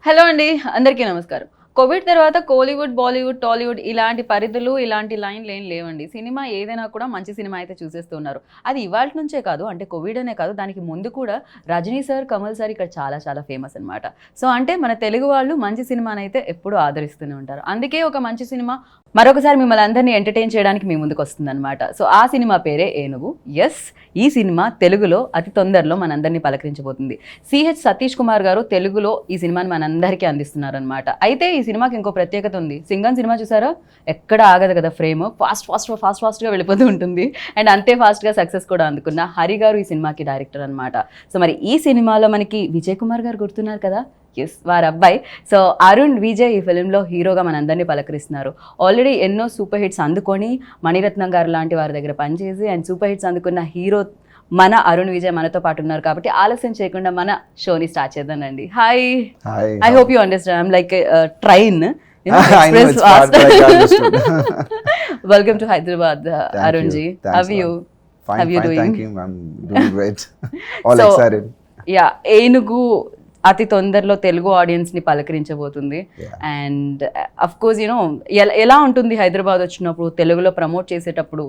Hello అండి, అందరికీ నమస్కారం. కోవిడ్ తర్వాత కోలీవుడ్, బాలీవుడ్, టాలీవుడ్ ఇలాంటి పరిధులు, ఇలాంటి లైన్‌లు ఏం లేవండి. సినిమా ఏదైనా కూడా మంచి సినిమా అయితే చూసేస్తున్నారు. అది ఇవాల్టి నుంచే కాదు, అంటే కోవిడ్ అనే కాదు, దానికి ముందు కూడా రజనీ సార్, కమల్ సార్ ఇక్కడ చాలా చాలా ఫేమస్ అనమాట. సో, అంటే మన తెలుగు వాళ్ళు మంచి సినిమానైతే ఎప్పుడూ ఆదరిస్తూనే ఉంటారు. అందుకే ఒక మంచి సినిమా మరొకసారి మిమ్మల్ని అందరినీ ఎంటర్‌టైన్ చేయడానికి మీ ముందుకొస్తుందనమాట. సో, ఆ సినిమా పేరే 'ఏనుగు'. యెస్, ఈ సినిమా తెలుగులో అతి తొందరలో మనందరినీ పలకరించబోతుంది. సిహెచ్ సతీష్ కుమార్ గారు తెలుగులో ఈ సినిమాని మనందరికీ అందిస్తున్నారనమాట. అయితే ఈ సినిమాకి ఇంకో ప్రత్యేకత ఉంది. 'సింగం' సినిమా చూసారా? ఎక్కడ ఆగదు కదా ఫ్రేమ్. ఫాస్ట్‌గా వెళ్ళిపోతూ ఉంటుంది. అండ్ అంతే ఫాస్ట్‌గా సక్సెస్ కూడా అందుకున్న హరి గారు ఈ సినిమాకి డైరెక్టర్ అనమాట. సో, మరి ఈ సినిమాలో మనకి విజయ్ కుమార్ గారు గుర్తున్నారు కదా? ఎస్, వారి అబ్బాయి. సో, అరుణ్ విజయ్ ఈ ఫిలింలో హీరోగా మనందరినీ పలకరిస్తున్నారు. ఆల్రెడీ ఎన్నో సూపర్ హిట్స్ అందుకొని మణిరత్నం గారు లాంటి వారి దగ్గర పనిచేసి అండ్ సూపర్ హిట్స్ అందుకున్న హీరో మన అరుణ్ విజయ్ మనతో పాటు ఉన్నారు. కాబట్టి ఆలస్యం చేయకుండా మన షోని స్టార్ట్ చేద్దామండి. Hi, I hope you understand. I'm like train. Welcome to Hyderabad, Arun ji. How you? Fine, thank you. I'm doing great. All excited. Yeah, ఏనుగు అతి తొందరలో తెలుగు ఆడియన్స్ ని పలకరించబోతుంది. అండ్ అఫ్ కోర్స్ యూనో ఎలా ఉంటుంది హైదరాబాద్ వచ్చినప్పుడు తెలుగులో ప్రమోట్ చేసేటప్పుడు?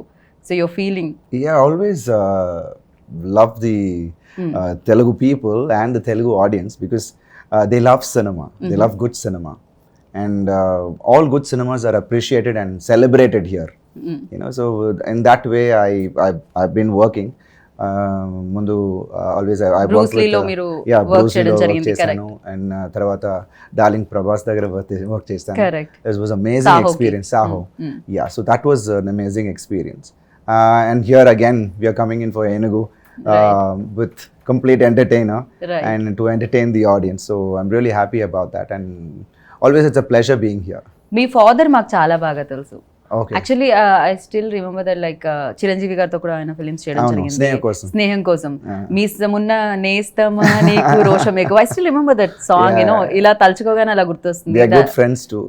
So your feeling? Yeah, always love the Telugu people and the Telugu audience because they love cinema. They love good cinema, and all good cinemas are appreciated and celebrated here. You know, so in that way I've been working. ముందు always I work with చేశాను and తర్వాత darling Prabhas దగ్గర work చేస్తాను. It was amazing experience. Saaho, yeah, so that was an amazing experience. And here again we are coming in for Enugu with complete entertainer and to entertain the audience. So I'm really happy about that, and always it's a pleasure being here. Me father మాకు చాలా బాగా తెలుసు. Okay. Actually, I still remember that like Chiranjeevi గారితో కూడా ఆయన films చేయడం జరిగింది. స్నేహం కోసం మీ మున్న నేస్తమా నీకు రోషం ఎక్కువ. I still remember that song, you know, ఇలా తలుచుకోగానే అలా గుర్తొస్తుంది. They are good friends too.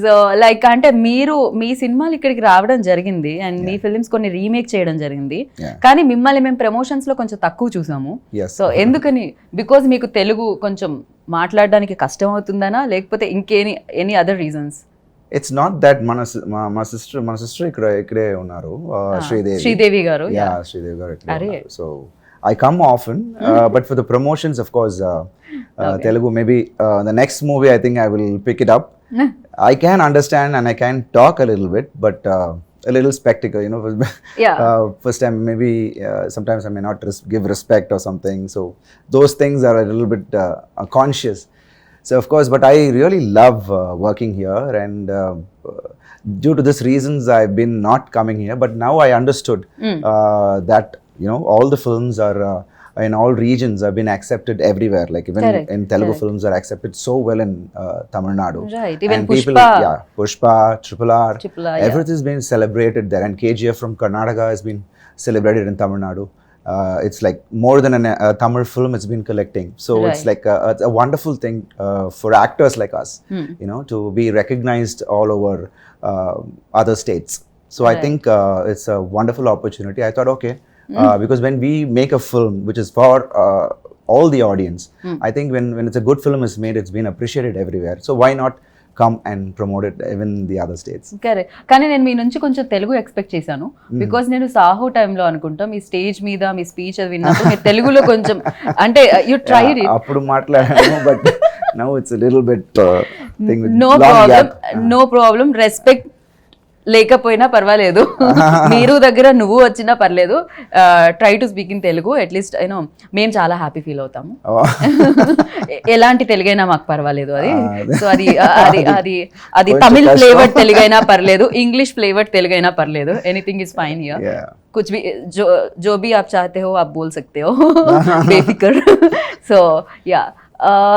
So like అంటే మీరు మీ సినిమాలు ఇక్కడికి రావడం జరిగింది అండ్ మీ ఫిలిమ్స్ కొన్ని రీమేక్ చేయడం జరిగింది. కానీ మిమ్మల్ని మేము ప్రమోషన్స్ లో కొంచెం తక్కువ చూసాము. సో ఎందుకని? బికాజ్ మీకు తెలుగు కొంచెం మాట్లాడడానికి కష్టం అవుతుందనా, లేకపోతే any other reasons? It's not that my sister ikkade unnaru, Sridevi garu. Yeah, Sridevi garu. So I come often, but for the promotions, of course, Telugu, maybe the next movie I think I will pick it up. I can understand and I can talk a little bit, but a little spectacle, you know. First time maybe sometimes I may not give respect or something, so those things are a little bit conscious. So of course, but I really love working here, and due to this reasons I've been not coming here, but now I understood that, you know, all the films are in all regions have been accepted everywhere, like even in Telugu films are accepted so well in Tamil Nadu, right? Even and people, Pushpa, RRR, everything has been celebrated there, and KGF from Karnataka has been celebrated in Tamil Nadu. It's like more than a Tamil film it's been collecting, so it's like it's a wonderful thing for actors like us, you know, to be recognized all over other states. So I think it's a wonderful opportunity. I thought, okay, because when we make a film which is for all the audience, I think when it's a good film is made, it's been appreciated everywhere, so why not come and promote it even the other states. Correct. కానీ నేను మీ నుంచి కొంచెం Telugu expect చేశాను. Because నేను సాహో టైంలో అనుకుంటా మీ stage మీద మీ speech అది విన్నప్పుడు మీరు తెలుగులో కొంచెం అంటే యు ట్రైడ్ ఇట్. అప్పుడు మాట్లాడాను, but now it's a little bit thing with no problem. Respect లేకపోయినా పర్వాలేదు, మీరు దగ్గర నువ్వు వచ్చినా పర్లేదు. Try to speak in Telugu, at least you know మేము చాలా హ్యాపీ ఫీల్ అవుతాము. ఎలాంటి తెలుగైనా మాకు పర్వాలేదు అది. సో అది తమిళ్ ఫ్లేవర్డ్ తెలుగైనా పర్లేదు, ఇంగ్లీష్ ఫ్లేవర్డ్ తెలుగైనా పర్లేదు, ఎనీథింగ్ ఇస్ ఫైన్ హియర్. कुछ भी जो भी आप चाहते हो आप बोल सकते हो, बेफिक्र. సో యా,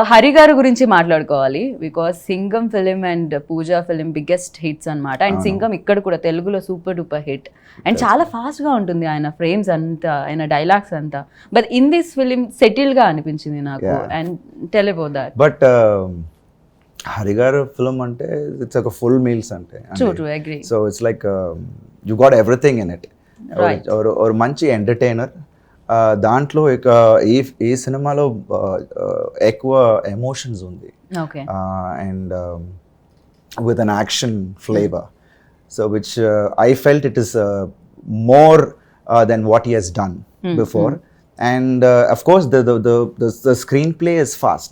హరి గారి గురించి మాట్లాడుకోవాలి. Because Singam film and Pooja film biggest hits అనమాట. అండ్ సింగం ఇక్కడ కూడా తెలుగులో సూపర్ డూపర్ హిట్ అండ్ చాలా ఫాస్ట్గా ఉంటుంది ఆయన ఫ్రేమ్స్ అంతా, ఆయన డైలాగ్స్ అంతా. బట్ ఇన్ దిస్ ఫిలిం సెటిల్గా అనిపించింది నాకు. And tell about that. But Hari గారు ఫిలిం అంటే ఇట్స్ ఒక ఫుల్ మీల్స్ అంటే. True, agree. So it's like you got everything in it. ఒక మంచి ఎంటర్టైనర్, దాంట్లో ఇక ఈ సినిమాలో ఎక్కువ ఎమోషన్స్ ఉంది okay and with an action flavor, so which I felt it is more than what he has done before. And of course the screenplay is fast,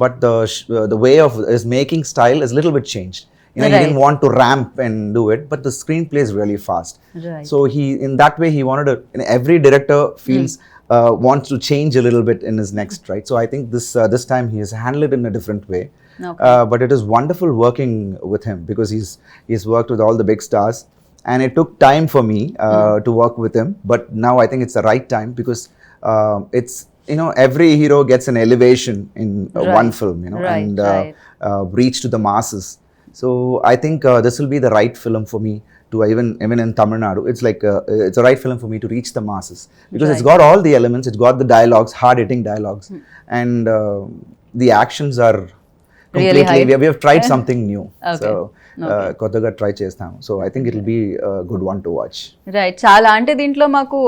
but the way of his making style is a little bit changed. You know, he didn't want to ramp and do it, but the screenplay is really fast. Right. So he, in that way, he wanted to. You know, every director feels wants to change a little bit in his next, right? So I think this time he has handled it in a different way. Okay. But it is wonderful working with him because he's worked with all the big stars, and it took time for me to work with him. But now I think it's the right time because it's, you know, every hero gets an elevation in one film, you know, and reach to the masses. So I think this will be the right film for me to even in Tamil Nadu. It's like it's a right film for me to reach the masses because it's got all the elements. It's got the dialogues, hard-hitting dialogues, and the actions are really completely. We have tried something new. Okay. So కొత్తగా try చేస్తాము. So I think it will be a good one to watch. Right. చాలా అంటే దీంట్లో మాకు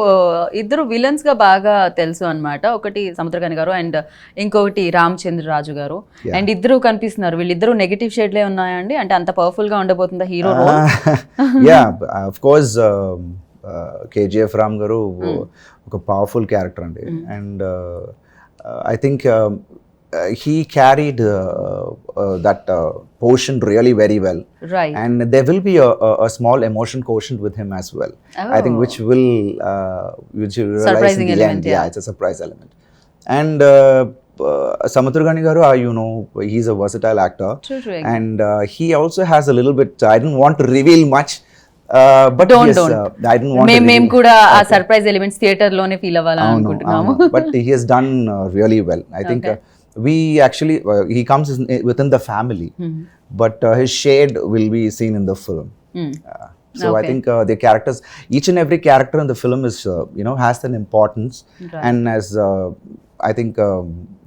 ఇద్దరు villains గా బాగా తెలుసు అన్నమాట. ఒకటి సముద్రకని గారు అండ్ ఇంకొకటి రామచంద్రరాజు గారు. అండ్ ఇద్దరు కనిపిస్తున్నారు. వీళ్ళిద్దరు నెగటివ్ షేడ్లే ఉన్నాయండి, అంటే అంత పవర్ఫుల్ గా ఉండబోతుందా hero role? Yeah, of course KGF Ram garu ఒక పవర్ఫుల్ క్యారెక్టర్ అండి. And I think he carried that portion really very well, right? And there will be a small emotion quotient with him as well. I think which will realize surprising in the element, end. Yeah, it's a surprise element. And Samudragani garu, you know, he's a versatile actor. True. And he also has a little bit, I didn't want to reveal much, but don't. I didn't want to మేము కూడా ఆ surprise elements theatre లోనే feel అవ్వాలని అనుకుంటున్నాము. But he has done really well. I think we actually he comes within the family, but his shade will be seen in the film. So I think the characters, each and every character in the film is you know, has an importance, and as I think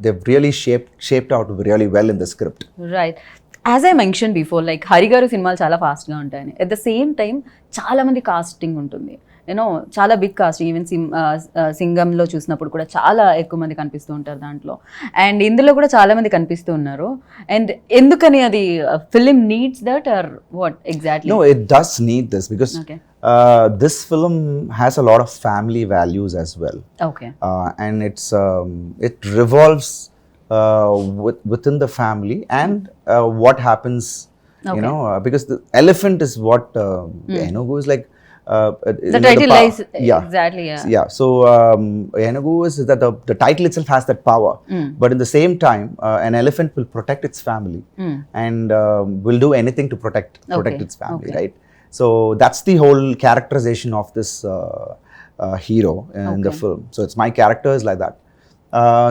they've really shaped out really well in the script. Right. As I mention before, like Hari గారు సినిమాలు చాలా ఫాస్ట్గా ఉంటాయని, at the same time చాలా మంది casting ఉంటుంది, you know చాలా big cost. Even సింగంలో చూసినప్పుడు కూడా చాలా ఎక్కువ మంది కనిపిస్తూ ఉంటారు దాంట్లో, అండ్ ఇందులో కూడా చాలా మంది కనిపిస్తూ ఉన్నారు. అండ్ ఎందుకని అది film needs that or what exactly? No, it does need this because this film has a lot of family values as well. Okay. And it revolves within the family and what happens, you know, because the elephant is what Enugu is like. The title lies exactly. Yeah. So Enugu is that the title itself has that power, but in the same time, an elephant will protect its family and will do anything to protect its family, right? So that's the whole characterization of this hero in the film. So it's my character is like that.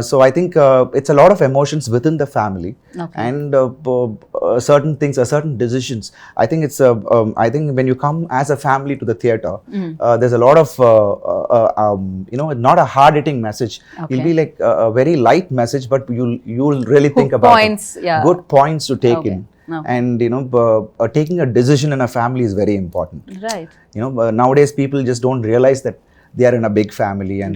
So I think it's a lot of emotions within the family, and certain things, certain decisions. I think it's I think when you come as a family to the theater, there's a lot of you know, not a hard-hitting message. It'll be like a very light message, but you'll really think about points, good points to take in. And you know, taking a decision in a family is very important. Right. You know, nowadays people just don't realize that they are in a big family, and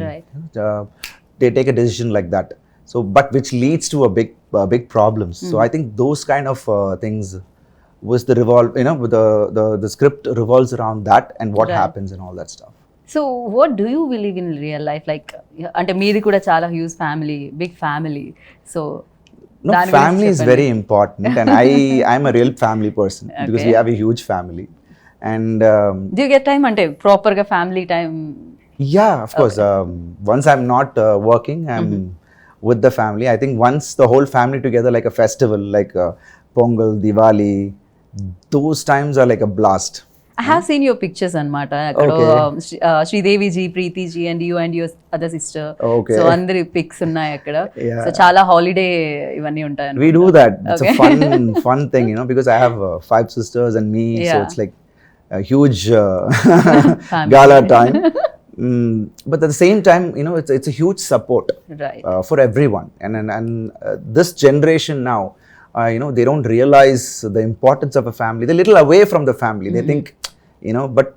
they take a decision like that, so but which leads to a big problems. So I think those kind of things was the you know, the script revolves around that and what happens and all that stuff. So what do you believe in real life? Like, ante meedi kuda chaala huge family, big family, so no, family is very important, and I'm a real family person because we have a huge family. And do you get time ante proper ga family time? Yeah, of course. Once I'm not working, I'm with the family. I think once the whole family together, like a festival, like Pongal, Diwali, those times are like a blast. I have seen your pictures anamata. Akkado Sridevi ji, Preeti ji, and your other sister. Okay. So andri pics unnai akkada. So chaala holiday ivanni untayi. We do that. It's a fun thing, you know, because I have 5 sisters and me, so it's like a huge gala time. But at the same time, you know, it's a huge support, right, for everyone, and this generation now, you know, they don't realize the importance of a family. They're a little away from the family. They think, you know, but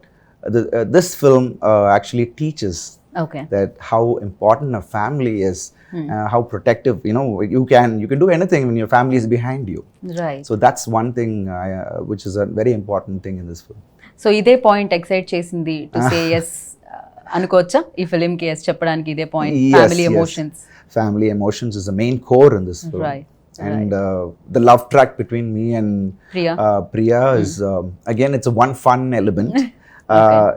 this film actually teaches Okay. that how important a family is, how protective, you can do anything when your family is behind you. Right. So that's one thing which is a very important thing in this film. So ఇదే point excite చేసింది to say yes అనుకోవచ్చా ఈ film కి yes చెప్పడానికి ఇదే point family emotions Family emotions is the main core in this film. Right. And the love track between me and Priya is again, it's a one fun element.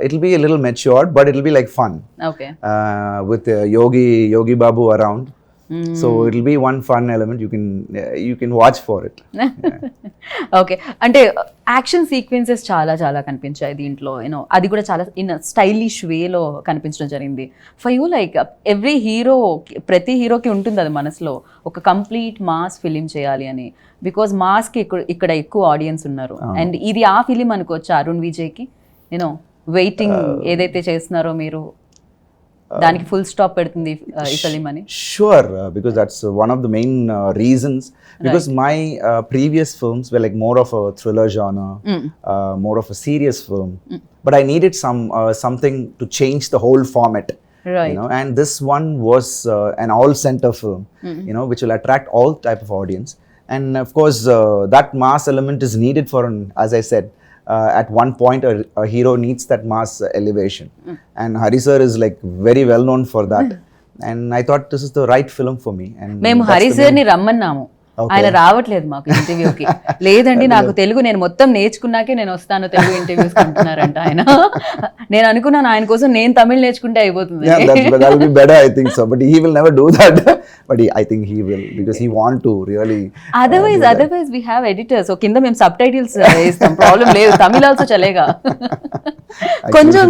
It'll be a little matured, but it'll be like fun. Okay With Yogi Babu around. So it'll be one fun element. You can watch for it. Okay అంటే action sequences చాలా చాలా కనిపించాయి దీంట్లో అది కూడా చాలా in stylish వేలో కనిపించడం జరిగింది. For you like every hero, ప్రతి హీరోకి ఉంటుంది అది మనసులో ఒక కంప్లీట్ మాస్ ఫిలిం చేయాలి అని, బికాజ్ మాస్కి ఇక్కడ ఎక్కువ ఆడియన్స్ ఉన్నారు. అండ్ ఇది ఆ ఫిలిం అనుకోవచ్చు అరుణ్ విజయ్కి వెయిటింగ్ ఏదైతే చేస్తున్నారో మీరు దానికి ఫుల్ స్టాప్ పెడుతుంది ఈ ఫిలిం అని. Sure, because that's one of the main reasons. Because my previous films were like more of a thriller genre, more of a serious film. But I needed something to change the whole format. Right. And this one was an all-center film, which will attract all type of audience. And of course, that mass element is needed for, as I said, at one point a hero needs that mass elevation, and Hari sir is like very well known for that. And I thought this is the right film for me. And మేము Hari sir ని రమ్మన్నాము, ఆయన రావట్లేదు మాకు ఇంటర్వ్యూకి. లేదండి నాకు తెలుగు నేను మొత్తం నేర్చుకున్నాకే నేను వస్తాను తెలుగు ఇంటర్వ్యూస్ అంటున్నారంట ఆయన. నేను అనుకున్నాను ఆయన కోసం నేను తమిళ్ నేర్చుకుంటే అయిపోతుంది. that will be better, I think so, but he will never do that. But I think he will, because he want to really otherwise we have editors, so కింద మేము సబ్ టైటిల్స్ వేస్తాం, ప్రాబ్లం లేదు, Tamil also చలేగా.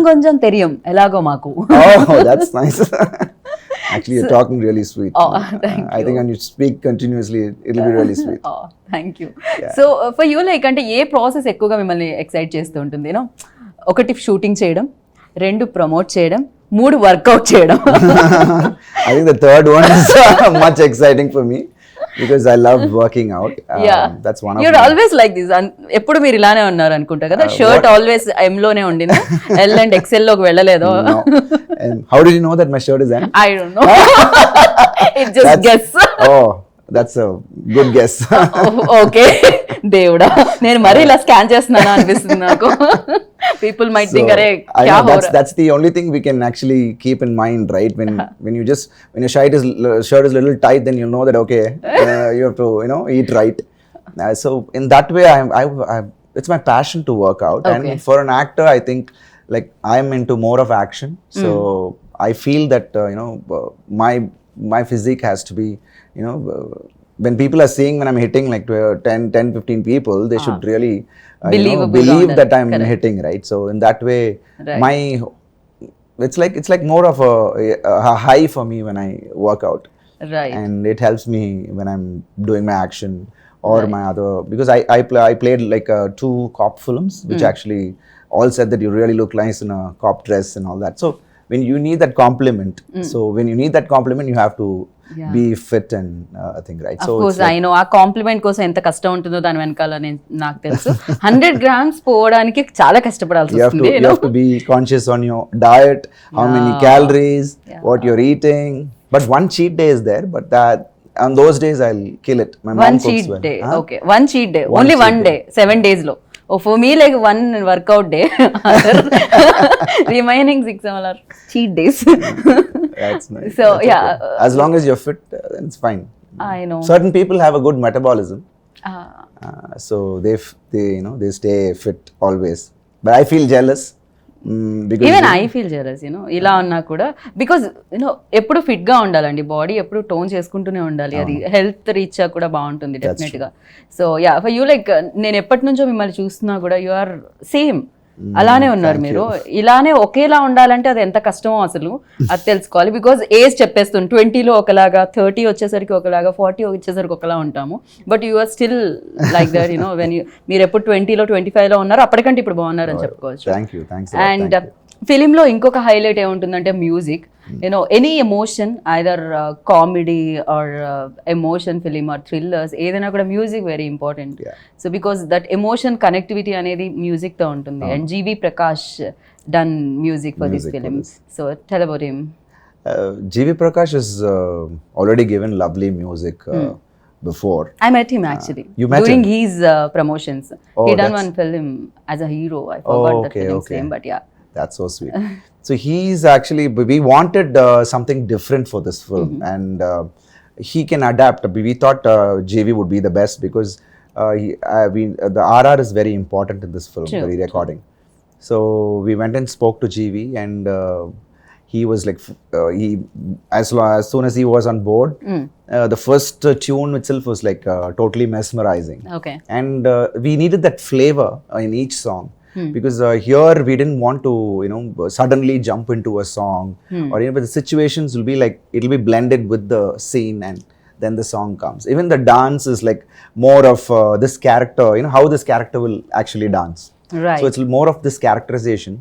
కొంచెం తెలియం ఎలాగో మాకు. Oh, that's nice. Actually, you're talking really sweet. Oh, thank you. I think when you speak continuously, it'll be really sweet. Oh, thank you. So for you, like అంటే ఏ process ఎక్కువగా మిమ్మల్ని excite చేస్తూ ఉంటుంది? ఒకటి shooting చేయడం, రెండు promote చేయడం, మూడు వర్కౌట్ చేయడం. I think the third one is much exciting for me, because I love working out. That's one of You're always like this. ఎప్పుడు మీరు ఇలానే ఉన్నారు అనుకుంటా కదా. షర్ట్ ఆల్వేస్ ఎం లోనే ఉండింది, ఎల్ అండ్ ఎక్సెల్ లోకి వెళ్ళలేదు. No. And how did you know that my shirt is M? I don't know. It just guess. Oh, that's a good guess. Okay దేవుడా, నేను మరీ ఇలా స్కాన్ చేస్తున్నానా అనిపిస్తుంది నాకు. People might think అరే క్యా హో రहा. That's the only thing we can actually keep in mind, right? When your shirt is little tight, then you'll know that okay, you have to eat right. So in that way, I it's my passion to work out. Okay. And for an actor, I think like I'm into more of action. So I feel that my physique has to be, when people are seeing when I'm hitting like 10-15 people, they should really believe that I'm hitting, right? So in that way, it's like more of a high for me when I work out. Right. And it helps me when I'm doing my action or my other, because I played like 2 cop films, which actually all said that you really look nice in a cop dress and all that. So when you need that compliment, you have to be fit and thing, right? Of course, I know ఆ complement కోసం ఎంత కష్టం ఉంటుందో దాని వెనకాల నాకు తెలుసు. 100 grams పోవడానికి చాలా కష్టపడాల్సి వస్తుంది. You have to be conscious on your diet, how many calories, what you're eating. But one cheat day is there, but on those days I'll kill it. My mom cooks well. Day. Okay, one cheat day. Only one day, 7 days lo. Oh, for me like one workout day. Remaining 6 are cheat days. That's nice. So that's yeah, okay. As long as you're fit, then it's fine. I know. Certain people have a good metabolism, so they stay fit always. But I feel jealous. Because even I feel jealous ఇలా ఉన్నా కూడా, because ఎప్పుడు fit గా ఉండాలండి, body ఎప్పుడు tone చేసుకుంటూనే ఉండాలి, అది హెల్త్ రీచ్ కూడా బాగుంటుంది డెఫినెట్ గా. So yeah, for you like నేను ఎప్పటి నుంచో మిమ్మల్ని చూస్తున్నా కూడా యు ఆర్ సేమ్, అలానే ఉన్నారు మీరు. ఇలానే ఒకేలా ఉండాలంటే అది ఎంత కష్టమో అసలు అది తెలుసుకోవాలి. బికాజ్ ఏజ్ చెప్పేస్తుంది, 20లో ఒకలాగా, 30 వచ్చేసరికి ఒకలాగా, 40 వచ్చేసరికి ఒకలా ఉంటాము. But you are still like that, when మీరు ఎప్పుడు 20లో 25లో ఉన్నారు, అప్పటికంటే ఇప్పుడు బాగున్నారు అని చెప్పుకోవచ్చు. అండ్ ఫిలింలో ఇంకొక హైలైట్ ఏముంటుందంటే music. Any emotion, either comedy or emotion film or thrillers, ఏదైనా కూడా music very important. So because that emotion connectivity అనేది మ్యూజిక్తో ఉంటుంది. And GV Prakash done music for this film. So tell about him. GV Prakash has already given lovely music before. I met him actually You met during him? his promotions. Oh, He done that's- one film as a hero. I forgot that okay, film's okay. name, but yeah. That's so sweet. So he's actually, we wanted something different for this film, and he can adapt. We thought JV would be the best because the RR is very important in this film, True, the re-recording. So we went and spoke to GV, and he was like, as soon as he was on board, the first tune itself was like totally mesmerizing. Okay. And we needed that flavor in each song. Because here we didn't want to, suddenly jump into a song, or but the situations will be like, it'll be blended with the scene, and then the song comes. Even the dance is like more of this character, how this character will actually dance. Right. So it's more of this characterization,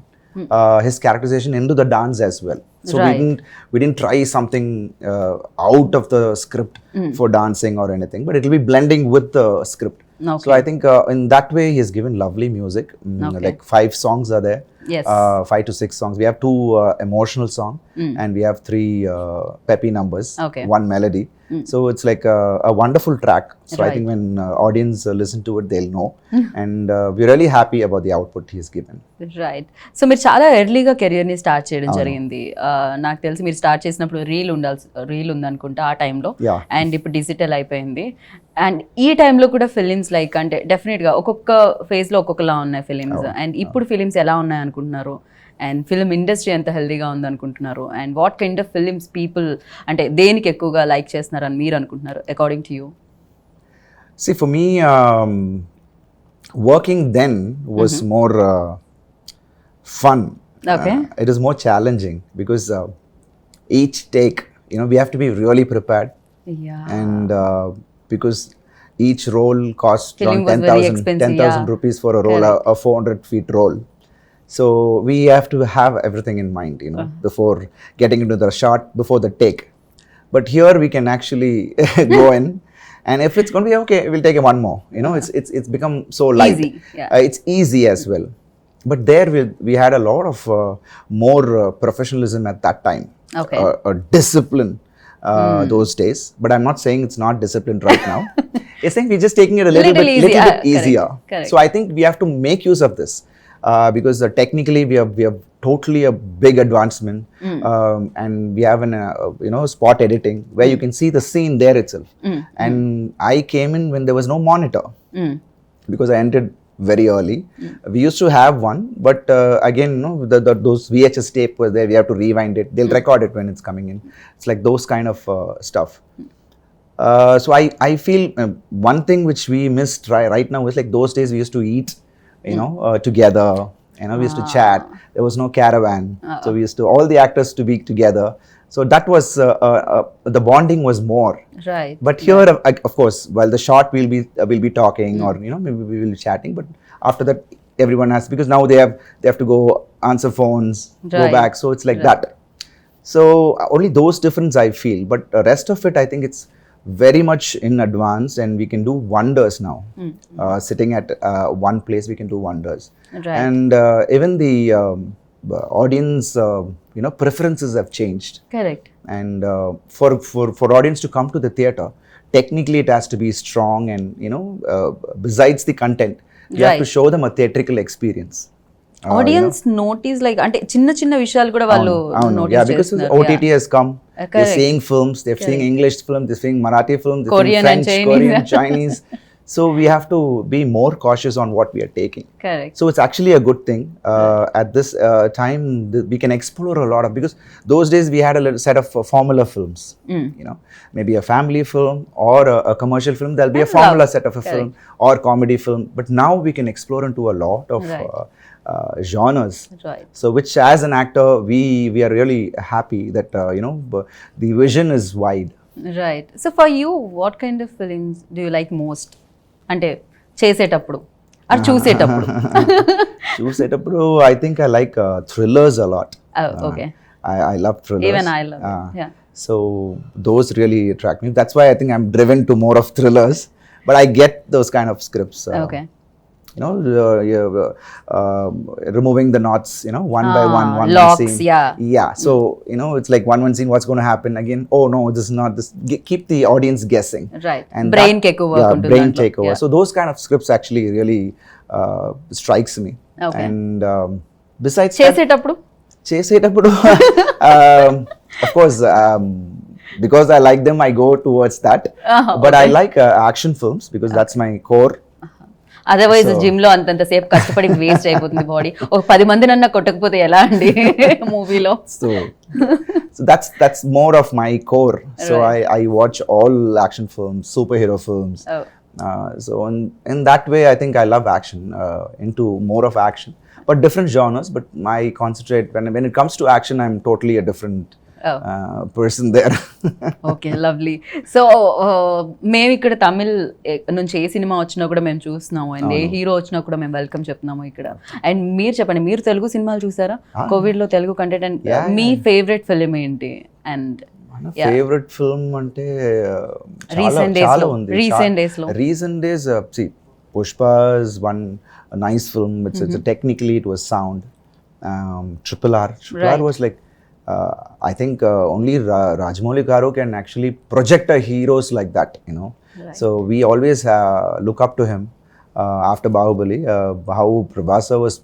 his characterization into the dance as well. So Right. we didn't try something out of the script for dancing or anything, but it'll be blending with the script. Okay. So I think in that way he has given lovely music. Okay. Like 5 songs are there. Yes. 5 to 6 songs. We have 2 emotional song, and we have 3 peppy numbers. Okay. 1 melody. So it's like a wonderful track. So I Right. think when audience listen to it, they'll know. And we're really happy about the output he has given. Right so మీరు చాలా ఎర్లీగా కెరియర్ని start చేయడం జరిగింది. నాకు తెలిసి మీరు start చేసినప్పుడు రీల్ ఉందనుకుంటా ఆ టైంలో, Yeah. అండ్ ఇప్పుడు డిజిటల్ అయిపోయింది. అండ్ ఈ టైంలో కూడా ఫిలిమ్స్ లైక్ అంటే డెఫినెట్గా ఒక్కొక్క ఫేజ్లో ఒక్కొక్కలా ఉన్నాయి ఫిలిమ్స్. అండ్ ఇప్పుడు ఫిలిమ్స్ ఎలా ఉన్నాయి అనుకుంటున్నారు? అండ్ ఫిల్మ్ ఇండస్ట్రీ ఎంత హెల్దీగా ఉందనుకుంటున్నారు? And what kind of films people అంటే దేనికి ఎక్కువగా లైక్ చేస్తున్నారని మీరు అనుకుంటున్నారు according to you? See, for me, working then was more fun. Okay. It is more challenging because each take, we have to be really prepared, yeah and because each role costs Film around was very expensive, 10,000 yeah. rupees for a roll, Correct. a 400 feet roll. So we have to have everything in mind, before getting into the shot, before the take. But here we can actually go in, and if it's going to be okay, we'll take one more. It's become so light. Easy, yeah. It's easy as well. But there we had a lot of more professionalism at that time. Okay. Discipline those days. But I'm not saying it's not disciplined right now. It's saying we're just taking it a little Little easy, bit correct, easier. correct. So I think we have to make use of this. Because technically we have totally a big advancement, and we have an spot editing where you can see the scene there itself. And I came in when there was no monitor, because I entered very early. We used to have one, but again, those VHS tape was there. We have to rewind it. They'll record it when it's coming in. It's like those kind of stuff. So I feel one thing which we missed right now is like those days we used to eat, together. We used to chat. There was no caravan, so we used to all the actors to be together. So that was the bonding was more. Right. But here, of course, while the shot we'll be talking, or maybe we will be chatting. But after that, everyone has, because now they have to go answer phones, go Right. back. So it's like that. So only those difference I feel. But the rest of it, I think it's very much in advance, and we can do wonders now. Sitting at one place, we can do wonders. Right. And even the audience, preferences have changed. Correct. And for audience to come to the theater, technically it has to be strong, and besides the content, you have to Right. show them a theatrical experience. Audience notice like అంటే చిన్న చిన్న విషయాలు కూడా వాళ్ళు Yeah, notice because చేస్తున్నారు. OTT has come. They're correct. seeing films, they're seeing English films, they're seeing Marathi films, they're Korean seeing and French, Chinese. Korean, Chinese. So we have to be more cautious on what we are taking. Correct. So it's actually a good thing. At this time, we can explore a lot of, because those days we had a little set of formula films. Maybe a family film or a commercial film. There'll be a formula set of a film or comedy film. But now we can explore into a lot of Right. genres. Right. So which, as an actor, we are really happy that the vision is wide. Right. So for you what kind of films do you like most? అంటే చేసేటప్పుడు are చూసేటప్పుడు? చూసేటప్పుడు, I think I like thrillers a lot. Okay. I love thrillers. Even I love it. Yeah. So those really attract me. That's why I think I'm driven to more of thrillers. But I get those kind of scripts. Okay. you know, removing the knots, you know, one by one locks, scene. yeah. So you know, it's like one scene, what's going to happen again? Oh no, this is not this. Keep the audience guessing. Right. And Brain take over. yeah, brain take over. Yeah. So those kind of scripts actually really strikes me. Okay. And besides that, చేసేటప్పుడు చేసేటప్పుడు of course, because I like them, I go towards that. But I like action films because that's my core. Otherwise gym లో అంతంతసేపు కష్టపడి waste అయిపోతుంది body. ఒక 10 మంది నన్న కొట్టకపోతే ఎలా అండి మూవీలో? So that's more of my core. So right. I watch all action films, superhero films. Oh. So in that way, I think I love action, into more of action, but different genres. But I concentrate when it comes to action, I'm totally a different person there. Okay, lovely. So మేము ఇక్కడ తమిళ్ నుంచి ఏ cinema వచ్చినా కూడా మేము చూస్తున్నాము, and A hero వచ్చినా కూడా మేము వెల్కమ్ చెప్తున్నాము ఇక్కడ. అండ్ మీరు చెప్పండి, మీరు తెలుగు సినిమాలు చూసారా కోవిడ్ లో? Telugu content. And me favourite film ఏంటి? అండ్ ఫేవరెట్ ఫిల్మ్ అంటే రీసెంట్ డేస్ లో see, Pushpa is one nice film. It's technically it was sound. Triple R was like, I think only Rajamouli Garu can actually project a heroes like that, you know. Right. So we always look up to him. After Bahubali, how Prabhasa was,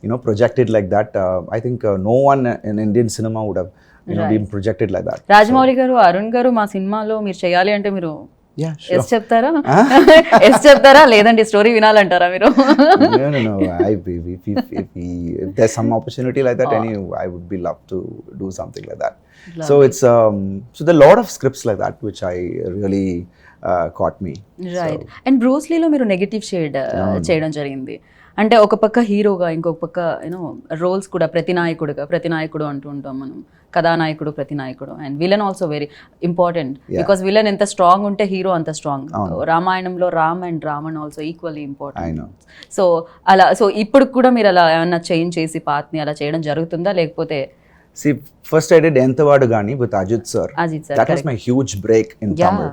you know, projected like that. I think no one in Indian cinema would have, you know, been projected like that. Rajamouli Garu, Arun Garu మా సినిమాలో మీరు చేయాలి అంటే మీరు Yeah, sure. Yes చెప్తారా? Yes చెప్తారా లేదంటే story వినాలంటారా మీరు? No. If there's some opportunity like that, I would be love to do something like that. Lovely. So it's so there are a lot of scripts like that which I really caught me. Right. And Bruce Lee లో మీరు negative shade చేయడం జరిగింది. అంటే ఒక పక్క హీరోగా, ఇంకొక పక్క యూనో రోల్స్ కూడా ప్రతినాయకుడు అంటూ ఉంటాం మనం, కథానాయకుడు, ప్రతినాయకుడు. And villain also very important, because villain ఎంత స్ట్రాంగ్ ఉంటే హీరో అంత స్ట్రాంగ్. రామాయణంలో Ram and Ravan also equally important. So అలా, సో ఇప్పుడు కూడా మీరు అలా ఏమన్నా చేంజ్ చేసి పాత్ని అలా చేయడం జరుగుతుందా లేకపోతే? See, first I did Enthavadu Gani with Ajit sir. That was my huge break in Tamil.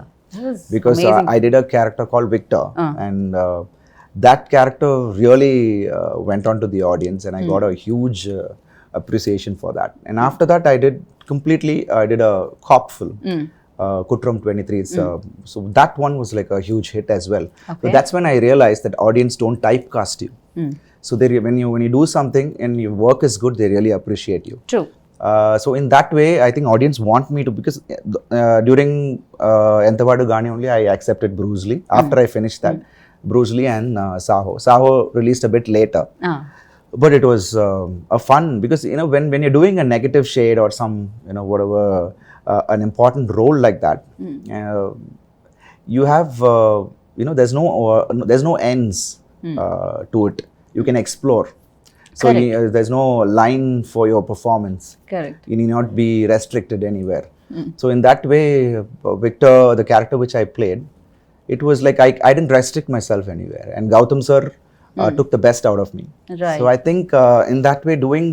Because I did a character called Victor, and that character really went on to the audience, and I got a huge appreciation for that. And after that I did a cop film, Kutram 23. So that one was like a huge hit as well. So that's when I realized that audience don't typecast you. So when you do something and your work is good, they really appreciate you. True. So in that way, I think audience want me to, because during Enthavadu Gani only I accepted Bruce Lee. After I finished that, Bruce Lee and Saho released a bit later. But it was a fun, because you know when you're doing a negative shade or some, you know, whatever, an important role like that, you have you know, there's no ends to it. You can explore. So there's no line for your performance. Correct. You need not be restricted anywhere. So in that way, Victor, the character which I played, it was like I didn't restrict myself anywhere, and Gautam sir took the best out of me. Right. So I think in that way, doing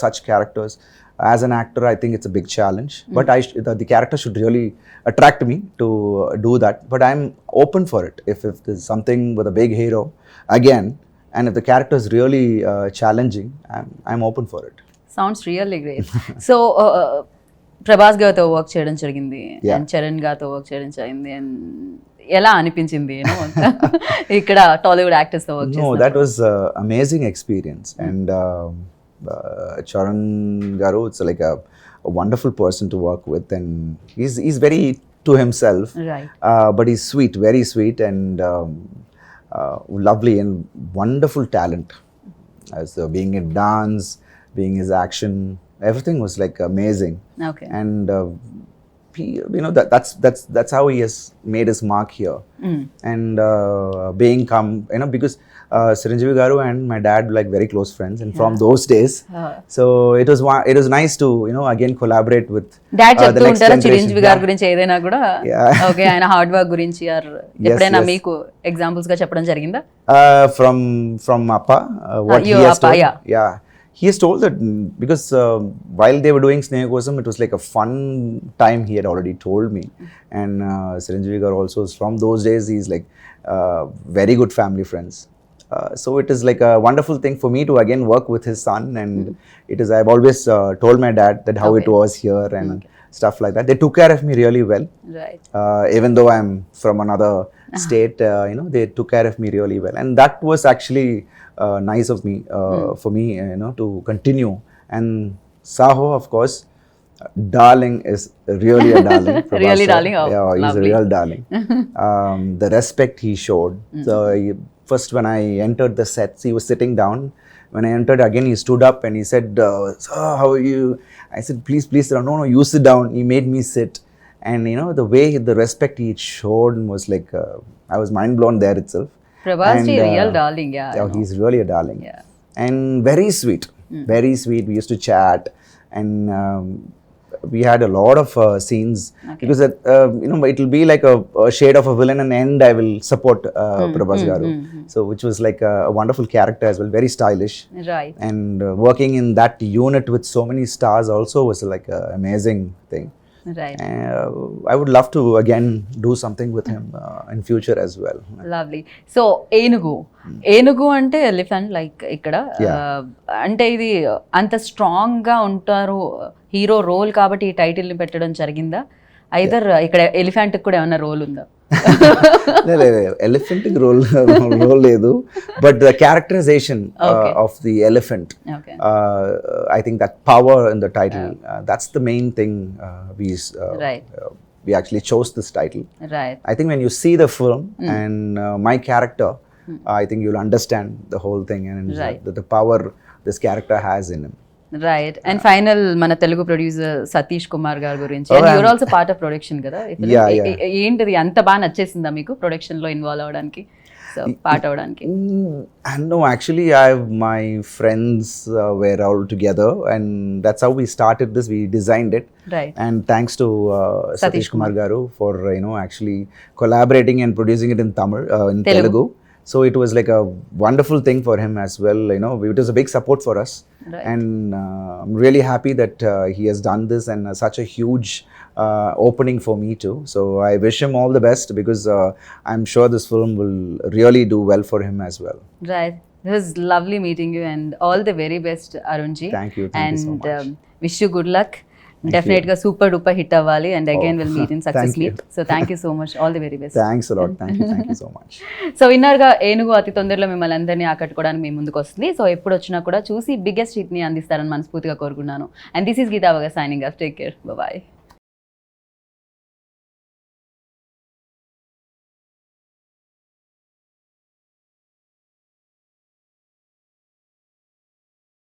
such characters as an actor, I think it's a big challenge. But the character should really attract me to do that. But I'm open for it. If there's something with a big hero again, and if the character is really challenging, I'm open for it. Sounds really great. So Prabhas గారితో work చేయడం జరిగింది, and Charan గారితో work చేయడం జరిగింది, and ఎలా అనిపించింది ఇక్కడ Tollywood actors తో work? No, that was amazing experience. And Charan garu, it's like a wonderful person to work with, and he's very to himself. Right. But he's sweet, very sweet, and lovely and wonderful talent. As being in dance, being his action, everything was like amazing. Okay. And he, you know, that's how he has made his mark here. And being you know, because Chiranjeevi garu and my dad were like very close friends, and from those days, so it was nice to, you know, again collaborate with dad చెప్తూ ఉంటారా చిరంజీవి గారి గురించి ఏదైనా కూడా? Okay, ఆయన hard work గురించి ఎప్పుడైనా మీకు ఎగ్జాంపుల్స్ గా చెప్పడం జరిగిందా? From Appa, what he has told. Yeah. He has told that because while they were doing Snehakosam, it was like a fun time, he had already told me. And Chiranjeevi garu also, from those days, he's like very good family friends. So it is like a wonderful thing for me to again work with his son, and it is, I've always told my dad that how it was here and stuff like that. They took care of me really well. Right. Even though I'm from another state, you know, they took care of me really well, and that was actually nice of me, for me, you know, to continue. And Saho, of course, darling, is really a darling. Prabhas Really sir. darling? Oh, yeah, he's lovely. a real darling. The respect he showed. So first when I entered the sets, he was sitting down. When I entered again, he stood up and he said, "Sir, how are you?" I said, "Please, please, sir." "No, no, you sit down." He made me sit, and you know, the way, the respect he showed was like, I was mind blown there itself. Prabhas And, ji, real darling, yeah. I Yeah, know. he's really a darling. Yeah. And very sweet, very sweet. We used to chat, and we had a lot of scenes, because you know, it will be like a shade of a villain, and end I will support Prabhas garu. So which was like a wonderful character as well, very stylish. Right. And working in that unit with so many stars also was like an amazing thing. Right. I would love to again do something with him in future as well. Lovely. So ఏనుగు అంటే elephant like ఇక్కడ అంటే ఇది అంత strong గా ఉంటారు hero role కాబట్టి ఈ టైటిల్ ని పెట్టడం జరిగిందా? ఐదర్ ఇక్కడ ఎలిఫెంట్ కూడా ఏమైనా రోల్ ఉందా? ఎలిఫెంట్ రోల్ లేదు, but the characterization of the elephant, I think that power in the title, that's the main thing. We actually chose this title. Right. I think when you see the film and my character, I think you'll understand the whole thing, and the power this character has in him. Right. And final మన Telugu producer Satish Kumar గారి గురించి, and you're also part of production కదా, ఏంటిది అంత బాగా నచ్చేసిందా మీకు production లో involve అవడానికి, పార్ట్ అవడానికి? No, actually my friends were all together, and that's how we started this. We designed it, right, and thanks to Satish Kumar garu for you know, actually collaborating and producing it in Tamil, in Telugu. So it was like a wonderful thing for him as well, you know. It was a big support for us. Right. And I'm really happy that he has done this, and such a huge opening for me too. So I wish him all the best, because I'm sure this film will really do well for him as well. Right. It was lovely meeting you, and all the very best, Arunji. Thank you so much. Wish you good luck. Definitely గా super duper hit అవ్వాలి, and again will meet in success meet. So thank you so much, all the very best. Thanks a lot. Thank you so much. So విన్నర్గా ఏనుగు అతి తొందరలో మిమ్మల్ని అందరినీ ఆకట్టుకోవడానికి మీ ముందుకు వస్తుంది. సో ఎప్పుడు వచ్చినా కూడా చూసి బిగ్గెస్ట్ హిట్ ని అందిస్తారని మనస్ఫూర్తిగా కోరుకున్నాను. అండ్ దిస్ ఈస్ గీతా వగా signing off. Take care, bye.